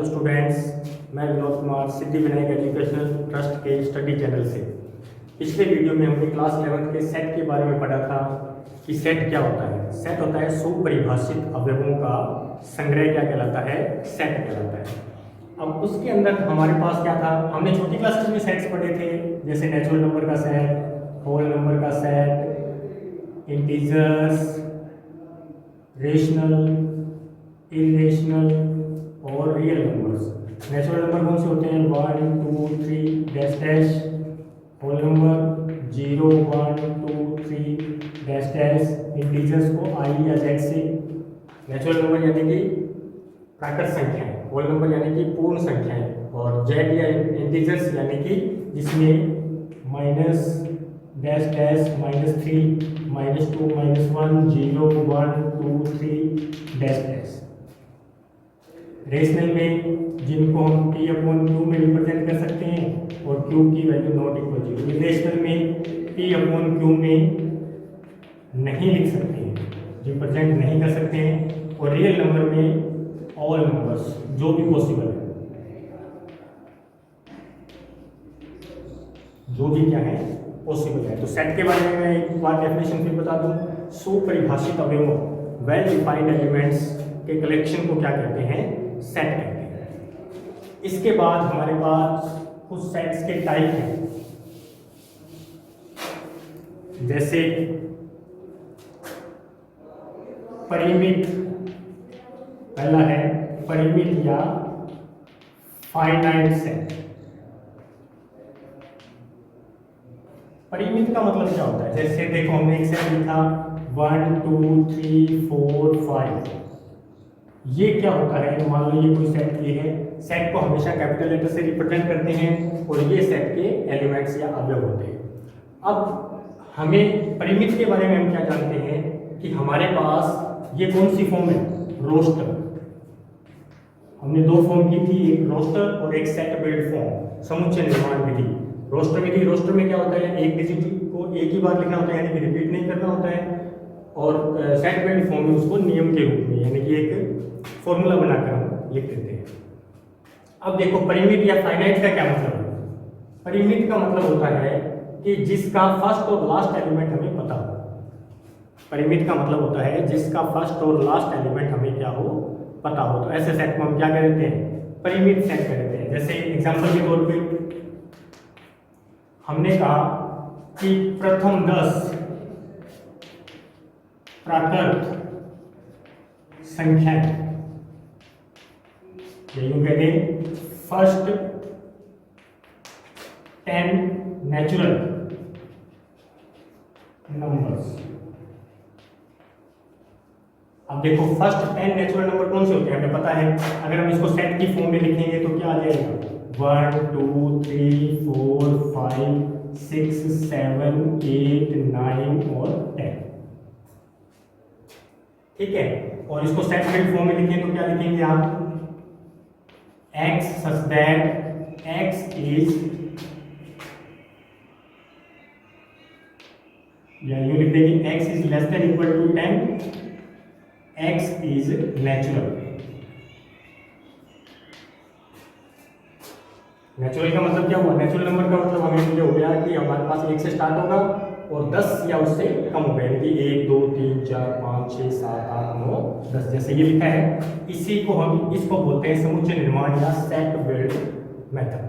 Hello students, मैं Vinod Kumar Siddhi Vinayak educational trust के study channel से। पिछले वीडियो में हमने क्लास 11 के सेट के बारे में पढ़ा था कि सेट क्या होता है। सेट होता है सुपरिभाषित अवयवों का संग्रह। क्या कहलाता है? सेट कहलाता है। अब उसके अंदर हमारे पास क्या था, हमने छोटी क्लासेस में सेट्स पढ़े थे, जैसे नेचुरल नंबर का सेट, होल नंबर का सेट, इंटीजर्स, रेशनल, इरेशनल और रियल नंबर्स। नेचुरल नंबर कौन से होते हैं? 1 2 3 dash dash. Whole number 0 1 2 3 dash dash. Integers को i या z से। नेचुरल नंबर यानी कि प्राकृत संख्याएं, होल नंबर यानी कि पूर्ण संख्याएं, और z या इंटीजर्स यानी कि जिसमें minus dash dash -3 -2 -1 0 1 2 3 dash dash. Rational में जिनको हम p/q में रिप्रेजेंट कर सकते हैं और q की वैल्यू नॉट इक्वल 0। इरेशनल में p/q में नहीं लिख सकते हैं, रिप्रेजेंट नहीं कर सकते हैं। और रियल नंबर में ऑल नंबर्स जो भी पॉसिबल है, जो भी क्या है पॉसिबल है। तो सेट के बारे में मैं एक बार डेफिनेशन फिर बता दूं। सुपरिभाषित अवयवों, वेल डिफाइंड एलिमेंट्स के कलेक्शन को क्या कहते हैं? सेट कहते हैं। इसके बाद हमारे पास कुछ सेट्स के टाइप हैं, जैसे परिमित। पहला है परिमित या फाइनाइट सेट। परिमित का मतलब क्या होता है? जैसे देखो, हमने एक सेट लिखा 1 2 3 4 5। ये क्या होता है? मान लो ये कोई सेट ये है। सेट को हमेशा कैपिटल लेटर से रिप्रेजेंट करते हैं और ये सेट के एलिमेंट्स या अवयव होते हैं। अब हमें परिमित के बारे में हम क्या जानते हैं कि हमारे पास ये कौन सी फॉर्म है? रोस्टर। हमने दो फॉर्म की थी, एक रोस्टर और एक सेट बिल्ड फॉर्म, समुच्चय निर्माण विधि। रोस्टर विधि, रोस्टर में क्या होता है? एक डिजिट को एक ही बार लिखना होता है, यानी कि रिपीट नहीं करना होता है। और सेट बिल्ड फॉर्म में उसको नियम के रूप में, यानी कि एक फॉर्मूला बनाकर हम लिख देते हैं। अब देखो, परिमित या फाइनाइट का क्या मतलब है? परिमित का मतलब होता है कि जिसका फर्स्ट और लास्ट एलिमेंट हमें पता हो। परिमित का मतलब होता है जिसका फर्स्ट और लास्ट एलिमेंट हमें क्या हो? पता हो। तो ऐसे सेट को हम क्या कहते हैं? परिमित सेट कहते हैं। जैसे एग्जांपल के तौर पे हमने कहा कि प्रथम 10 प्राकृत संख्याएं, यूं कहते हैं फर्स्ट 10 नेचुरल नंबर्स। अब देखो, फर्स्ट 10 नेचुरल नंबर कौन से होते हैं हमें पता है। अगर हम इसको सेट की फॉर्म में लिखेंगे तो क्या आ जाएगा? 1 2 3 4 5 6 7 8 9 और 10। ठीक है। और इसको सेट बिल्ड फॉर्म में लिखें तो क्या लिखेंगे आप? x such that x is, या यूं लिख देंगे x is less than equal to 10, x is natural। Natural का मतलब क्या हुआ? नेचुरल नंबर का मतलब हमें ये हो गया कि हमारे पास 1 से स्टार्ट होगा और 10 या उससे कम होगा, यानी कि 1 2 3 4 5 6 7 8 9 10 जैसे ये लिखा है। इसी को हम इसको बोलते हैं समुच्चय निर्माण या सेट बिल्ड मेथड।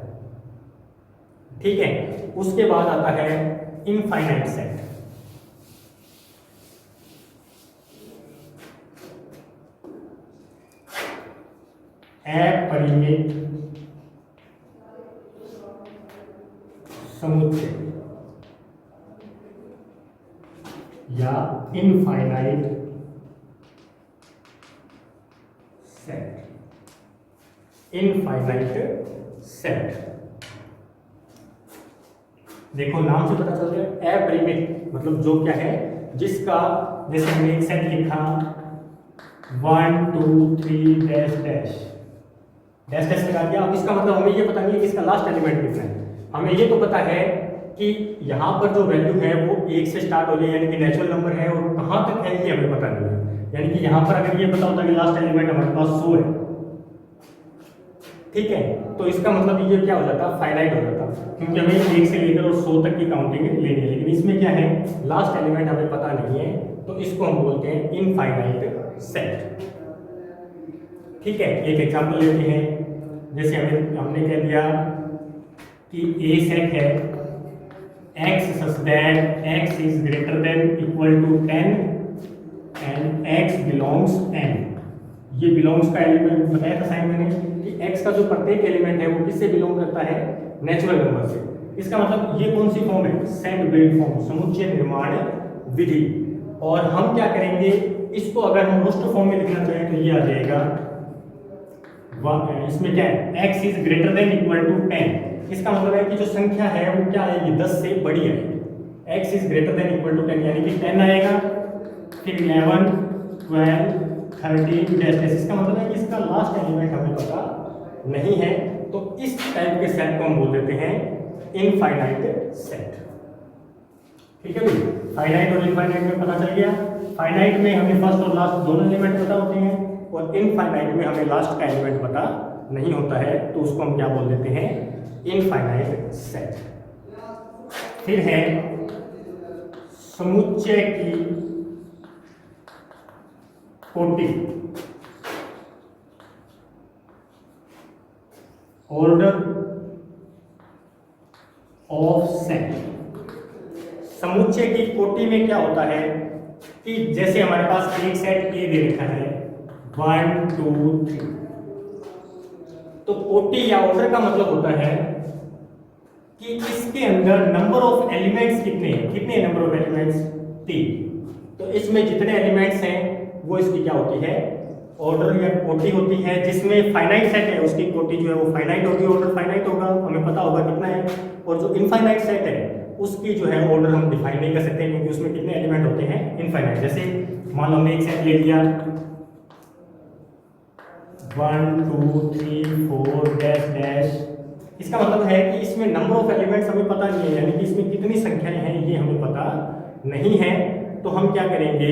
ठीक है। उसके बाद आता है इनफाइनाइट सेट। अपरिमित समुच्चय या इनफाइनाइट सेट। इनफाइनाइट सेट, देखो नाम से पता चल रहा है। अपरिमित मतलब जो क्या है, जिसका, जैसे हमने एक सेट लिखा 1 2 3 डैश डैश डैश डैश लगा दिया। अब इसका मतलब हमें ये पता नहीं है कि इसका लास्ट एलिमेंट कितना है। हमें ये तो पता है कि यहाँ पर जो वैल्यू है वो 1 से स्टार्ट हो जाए, यानी कि नेचुरल नंबर है, और कहाँ तक है ये हमें पता नहीं है। यानी कि यहाँ पर अगर ये पता होता है कि लास्ट एलिमेंट हमारे पास 100 है, ठीक है, तो इसका मतलब ये क्या हो जाता, फाइनाइट हो जाता, क्योंकि हमें 1 से लेकर और 100 तक की काउंटिंग लेनी है। लेकिन इसमें क्या है, लास्ट एलिमेंट हमें पता नहीं है, तो इसको हम बोलते हैं इनफाइनाइट सेट। ठीक है, एक एग्जांपल लेते हैं। जैसे हमने कह दिया कि ए सेट है x such that x is greater than equal to 10 and x belongs n। ये बिलोंग्स का एलिमेंट बताया था साइन मैंने कि x का जो प्रत्येक एलिमेंट है वो किससे बिलोंग करता है, नेचुरल नंबर से। इसका मतलब ये कौन सी फॉर्म है, सेट बिल्ड फॉर्म, समुच्चय निर्माण विधि। और हम क्या करेंगे, इसको अगर हम रोस्टर फॉर्म में लिखना चाहें तो ये आ जाएगा, इसमें क्या है, x is greater than equal to 10। इसका मतलब है कि जो संख्या है वो क्या आएगी, 10 से बड़ी आएगी। x is greater than equal to 10 यानी कि 10 आएगा, फिर 11 12 13 डैश। इसका मतलब है कि इसका लास्ट एलिमेंट हमें पता नहीं है, तो इस टाइप के सेट को हम बोल देते हैं इनफाइनाइट सेट। ठीक है भाई, फाइनाइट और इनफाइनाइट में पता चल गया। फाइनाइट में हमें फर्स्ट और लास्ट दोनों एलिमेंट पता होते हैं, और इनफाइनाइट में हमें लास्ट का एलिमेंट पता नहीं होता है, तो उसको हम क्या बोल देते हैं, इनफाइनाइट सेट। फिर है समुच्चय की कोटि, ऑर्डर ऑफ सेट। समुच्चय की कोटि में क्या होता है कि जैसे हमारे पास एक सेट ए दे रखा है 1 2 3, तो कोटि या ऑर्डर का मतलब होता है कि इसके अंदर नंबर ऑफ एलिमेंट्स कितने हैं, कितने नंबर ऑफ एलिमेंट्स, 3। तो इसमें जितने एलिमेंट्स हैं वो इसकी क्या होती है, ऑर्डर या कोटि होती है। जिसमें फाइनाइट सेट है उसकी कोटि जो है वो फाइनाइट होगी, ऑर्डर फाइनाइट होगा, हमें पता होगा कितना है। और जो इनफाइनाइट सेट है उसकी जो है ऑर्डर हम डिफाइन नहीं कर सकते, क्योंकि उसमें कितने एलिमेंट होते हैं, इनफाइनाइट। जैसे मान लो हमने एक सेट ले लिया 1 2 3 4 डैश डैश, इसका मतलब है कि इसमें नंबर ऑफ एलिमेंट्स हमें पता नहीं है, यानी कि इसमें कितनी संख्याएं हैं ये हमें पता नहीं है। तो हम क्या करेंगे,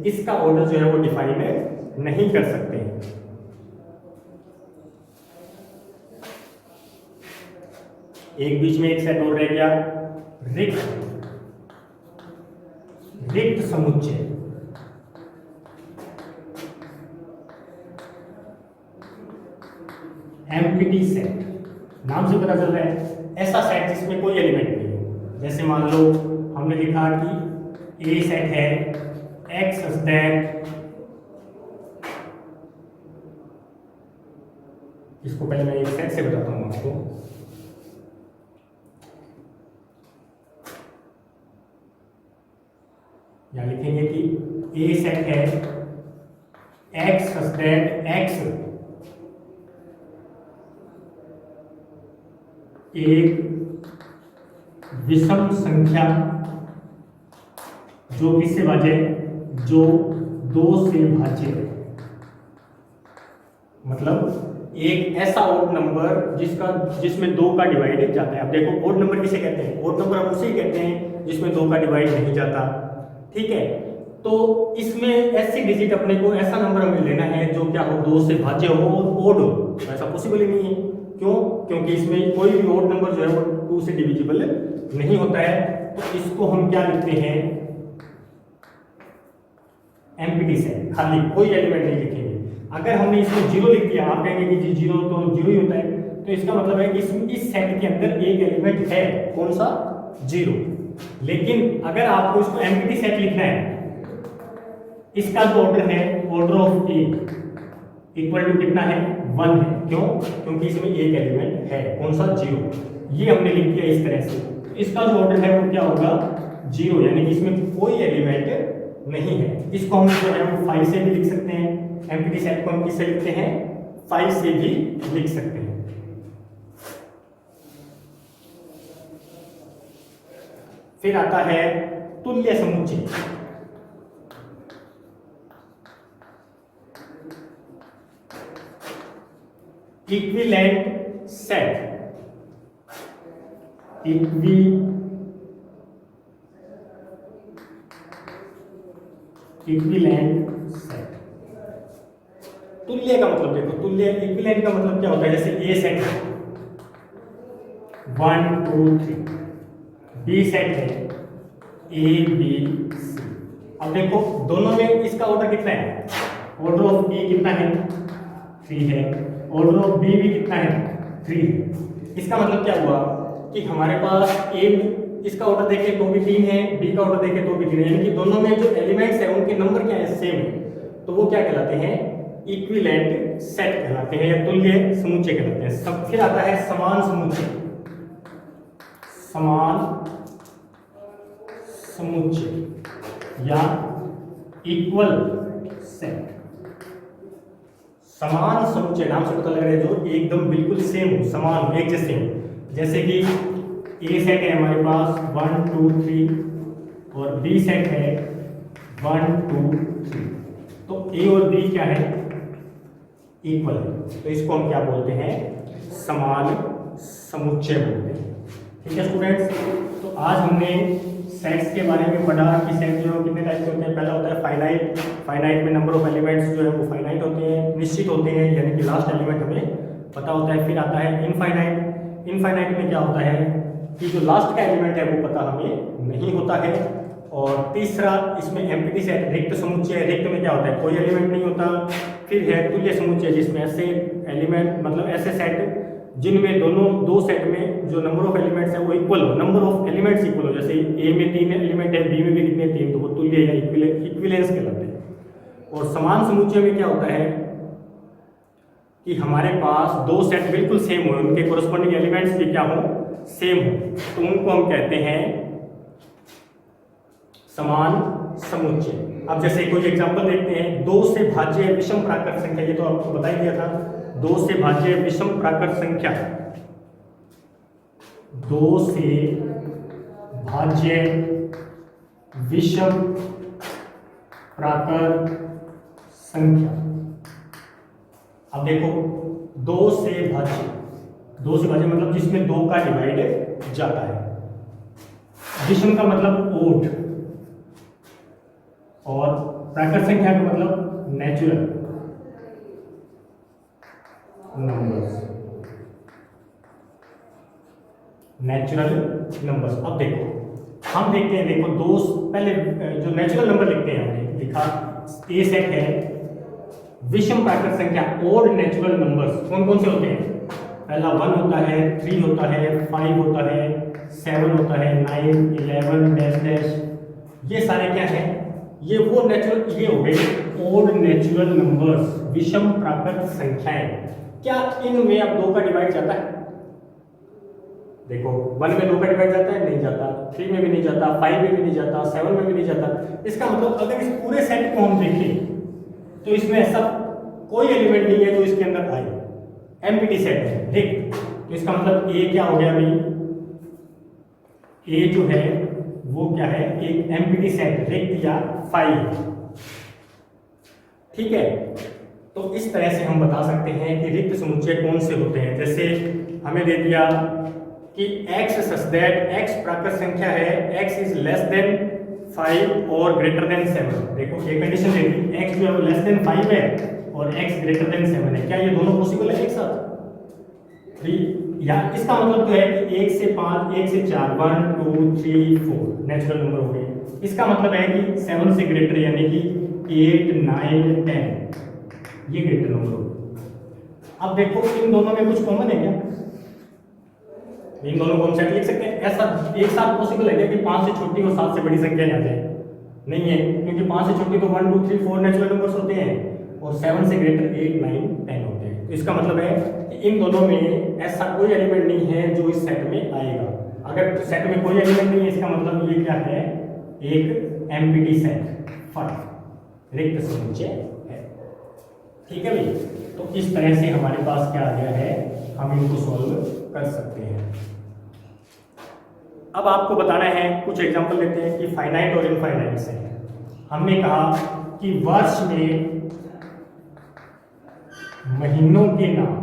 इसका ऑर्डर जो है वो डिफाइन नहीं कर सकते। एक बीच में एक सेट और रह गया, रिक्त समुच्चय। एम्प्टी सेट, नाम से पता चल रहा है ऐसा सेट जिसमें कोई एलिमेंट नहीं है। जैसे मान लो हमने लिखा कि ए सेट है x such that, इसको पहले मैं एक सेट से बताता हूँ आपको। यहां लिखेंगे कि ए सेट है x such that x एक विषम संख्या जो किससे भाज्य, जो 2 से भाज्य है। मतलब एक ऐसा ओड नंबर जिसमें 2 का डिवाइड जाता है। अब देखो ओड नंबर किसे कहते हैं, ओड नंबर हम उसे कहते हैं जिसमें 2 का डिवाइड नहीं जाता। ठीक है, तो इसमें ऐसी डिजिट अपने को ऐसा नंबर हमें लेना है जो क्या हो, 2 से भाज्य हो और ओड हो। तो ऐसा पॉसिबल ही नहीं है। क्यों, क्योंकि इसमें कोई भी ओड नंबर जो है वो 2 से डिविजिबल नहीं होता है। तो इसको हम क्या लिखते हैं, एम्प्टी सेट, खाली, कोई एलिमेंट नहीं लिखेंगे। अगर हमने इसमें 0 लिख दिया, आप कहेंगे कि 0 तो 0 ही होता है, तो इसका मतलब है कि इस सेट के अंदर एक एलिमेंट है, कौन सा, 0। लेकिन अगर आपको इसको एम्प्टी सेट लिखना है, इसका जो ऑर्डर है, order of A equal to कितना है, 1 है। क्यों, क्योंकि इसमें एक एलिमेंट है, कौन सा, 0। ये हमने लिख दिया इस तरह से। इसका जो ऑर्डर है वो क्या होगा, 0, यानी कि इसमें कोई एलिमेंट नहीं है। इसको हम जो है वो 5 से भी लिख सकते हैं। एम्प्टी सेट को हम किससे लिखते हैं, 5 से भी लिख सकते हैं। फिर आता है तुल्य समुच्चय। Equivalent set, equivalent set. तुल्य का मतलब देखो, तुल्य इक्विवेलेंट का मतलब क्या होता है, जैसे ए सेट है 1 2 3, बी सेट है ए बी सी। अब देखो दोनों में इसका ऑर्डर कितना है, ऑर्डर ऑफ ए कितना है 3 है, ऑर्डर ऑफ बी भी कितना है 3 है। इसका मतलब क्या हुआ कि हमारे पास ए इसका ऑर्डर देखें तो भी 3 है, बी का ऑर्डर देखें तो भी 3 है, यानी कि दोनों में जो एलिमेंट्स है उनके नंबर क्या है, सेम है। तो वो क्या कहलाते हैं, इक्विवेलेंट सेट कहलाते हैं या तुल्य समुच्चय कहलाते हैं। सब फिर आता है समान समुच्चय, समान समुच्चय या इक्वल सेट। समान समुच्चय नाम से पता लग रहा है जो एकदम बिल्कुल सेम हो, समान हो, एक जैसे हो। जैसे कि ए सेट है हमारे पास 1 2 3 और बी सेट है 1 2 3, तो ए और बी क्या है, इक्वल है, तो इसको हम क्या बोलते हैं, समान समुच्चय बोलते हैं। ठीक है स्टूडेंट्स, तो आज हमने सेट्स के बारे में पढ़ा कि सेट जो है कितने टाइप के होते हैं। पहला होता है फाइनाइट, फाइनाइट में नंबर ऑफ एलिमेंट्स जो है वो फाइनाइट होते हैं, निश्चित होते हैं, यानी कि लास्ट एलिमेंट हमें पता होता है। फिर आता है इनफाइनाइट, इनफाइनाइट में क्या होता है कि जो लास्ट का एलिमेंट है वो पता हमें नहीं होता है। और तीसरा इसमें एम्प्टी सेट, रिक्त समुच्चय, रिक्त में क्या होता है, कोई एलिमेंट नहीं होता। फिर है तुल्य समुच्चय, जिसमें ऐसे एलिमेंट मतलब ऐसे सेट जिनमें दोनों दो सेट में जो नंबर ऑफ एलिमेंट्स है वो इक्वल हो, नंबर ऑफ एलिमेंट्स इक्वल हो, जैसे ए में 3 एलिमेंट है, बी में भी कितने 3, तो वो तुल्य या इक्विवेलेंस कहलाते हैं। और समान समुच्चय में क्या होता है कि हमारे पास दो सेट बिल्कुल सेम हो, उनके कोरस्पॉन्डिंग एलिमेंट्स भी क्या हो, सेम हो, तो उनको हम कहते हैं समान समुच्चय। अब जैसे कोई एग्जांपल देखते हैं, 2 से भाज्य विषम प्राकृत संख्या, ये तो आपको बता ही दिया था, 2 से भाज्य विषम प्राकृत संख्या, 2 से भाज्य विषम प्राकृत संख्या। अब देखो 2 से भाज्य, 2 से भाज्य मतलब जिसमें 2 का डिवाइड जाता है, विषम का मतलब ओड, और प्राकृत संख्या का मतलब नेचुरल नंबर्स, नेचुरल नंबर्स। अब देखो हम देखते हैं, देखो दो पहले जो नेचुरल नंबर लिखते हैं हमने लिखा, ए सेट है विषम प्राकृत संख्या, ओड नेचुरल नंबर्स कौन कौन से होते हैं, पहला 1 होता है, 3 होता है, 5 होता है, 7 होता है, 9 11 डैश डैश, ये सारे क्या है, ये वो नेचुरल, ये हो गए ओड नेचुरल नंबर्स, विषम प्राकृत संख्याएं। क्या इनमें अब 2 का डिवाइड जाता है, देखो 1 में 2 का डिवाइड जाता है, नहीं जाता, 3 में भी नहीं जाता, 5 में भी नहीं जाता, 7 में भी नहीं जाता। इसका मतलब अगर इस पूरे सेट को हम देखें तो इसमें ऐसा कोई एलिमेंट नहीं है जो इसके अंदर आए, एम्प्टी सेट है, ठीक। तो इसका मतलब ए क्या हो गया भाई, ए जो है वो क्या है, एक एम्प्टी सेट, रिक्त या फाइल, ठीक है। तो इस तरह से हम बता सकते हैं कि रिक्त समुच्चय कौन से होते हैं। जैसे हमें दे दिया कि x सच दैट x प्राकृत संख्या है, x इज लेस देन 5 और ग्रेटर देन 7। देखो ये कंडीशन दे दी, x जो है वो लेस देन 5 है और x ग्रेटर देन 7 है। क्या ये दोनों पॉसिबल है एक साथ, 3, या इसका मतलब तो है कि 1 से 5, 1 से 4, 1 2 3 4 नेचुरल नंबर हो गए। इसका मतलब है कि 7 से ग्रेटर यानी कि 8 9 10 ये ग्रेटर नंबर हो। अब देखो इन दोनों में कुछ कॉमन है क्या, इन दोनों को हम सेट लिख सकते हैं, ऐसा एक साथ पॉसिबल है क्या कि 5 से छोटी और 7 से बड़ी संख्या आ जाए, नहीं है, क्योंकि 5 से छोटी तो 1 2 3 4 नेचुरल नंबर्स होते हैं और 7 से ग्रेटर 8 9 10 होते हैं। तो इसका मतलब है कि इन दोनों में ऐसा कोई एलिमेंट नहीं है जो इस सेट में आएगा। अगर सेट में कोई एलिमेंट नहीं है, इसका मतलब ये क्या है, एक एम्प्टी सेट, रिक्त समुच्चय है, ठीक है भाई। तो इस तरह से हमारे पास क्या आ गया है, हम इनको सॉल्व कर सकते हैं। अब आपको बताना है, कुछ एग्जांपल लेते हैं कि फाइनाइट और इनफाइनाइट से। हमने कहा कि वर्ष में महीनों के नाम,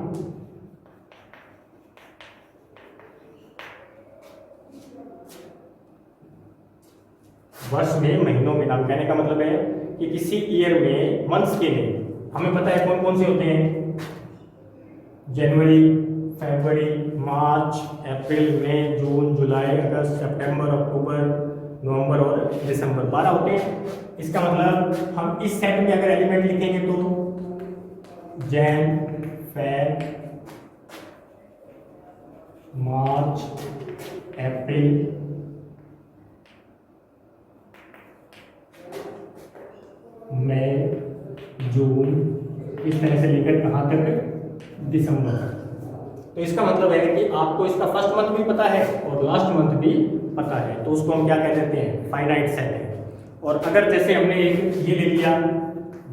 वर्ष में महीनों के नाम, कहने का मतलब है कि किसी ईयर में मंथ्स के नेम, हमें पता है कौन कौन से होते हैं, जनवरी, फरवरी, मार्च, अप्रैल, मई, जून, जुलाई, अगस्त, सितंबर, अक्टूबर, नवंबर और दिसंबर, 12 होते हैं। इसका मतलब हम इस सेट में अगर एलिमेंट लिखेंगे तो जैन, फेब, मार्च, अप्रैल, मई, जून, इस तरह से लेकर कहाँ तक, दिसंबर। तो इसका मतलब है कि आपको इसका फर्स्ट मंथ भी पता है और लास्ट मंथ भी पता है, तो उसको हम क्या कह देते हैं, फाइनाइट सेट है। और अगर जैसे हमने ये ले लिया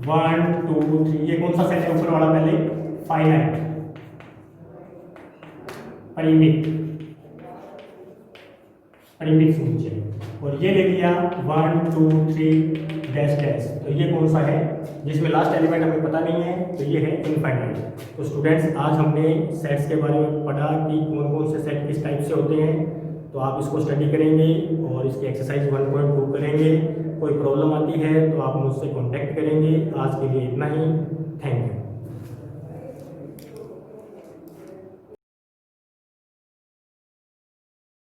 1 2 3, ये कौन सा सेट है ऊपर वाला, पहले फाइनाइट, परिमित, परिमित सूची। और ये ले लिया 1 2 3 डैश डैश, तो ये कौन सा है जिसमें लास्ट एलिमेंट हमें पता नहीं है, तो ये है इनफाइनाइट। तो स्टूडेंट्स, आज हमने सेट्स के बारे में पढ़ा कि कौन कौन से सेट किस टाइप से होते हैं। तो आप इसको स्टडी करेंगे और इसकी एक्सरसाइज 1.2 करेंगे। कोई प्रॉब्लम आती है तो आप मुझसे कांटेक्ट करेंगे। आज के लिए इतना ही, थैंक यू।